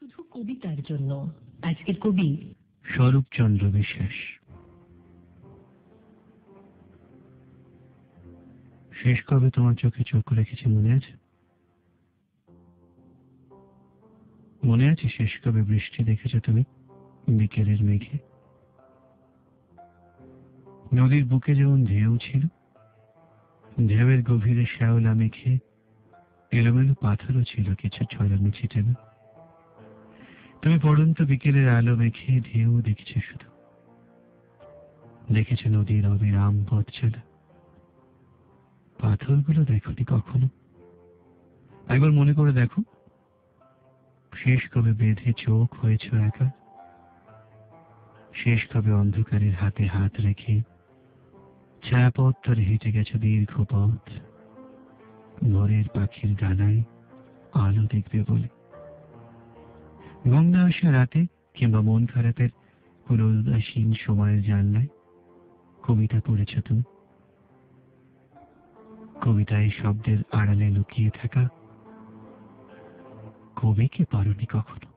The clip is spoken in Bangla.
শুধু কবিতার জন্য। আজকের কবি স্বরূপচন্দ্র বিশ্বাস। শেষ কবে তোমার চোখে চোখ রেখেছি মনে আছে? মনে আছে শেষ কবে বৃষ্টি দেখেছো তুমি বিকেলের মেঘে? নদীর বুকে যেমন ঢেউ ছিল, ঢেউয়ের গভীরে শ্যাওলা মেঘে এলোমেলো পাথরও ছিল কিছু ছড়ানো ছিটানো। তুমি পড়ন্ত বিকেলের আলো মেঘে ঢেউ দেখেছো, শুধু দেখেছো নদীর অবিরাম পথ চলা। পাথরগুলো দেখোনি কখনো। একবার মনে করে দেখো, শেষ কবে বেঁধে চোখ হয়েছ একা? শেষ কবে অন্ধকারের হাতে হাত রেখে ছায়াপথ ধরে হেঁটে গেছো দীর্ঘ পথ, ভোরের পাখির ডানায় আলো দেখবে বলে? ঘুম না আসা রাতে কিংবা মন খারাপের পুরো উদাসীন সময়ের জানলায় কবিতা পড়েছ তুমি। কবিতায় শব্দের আড়ালে লুকিয়ে থাকা কবিকে পারোনি কখনো।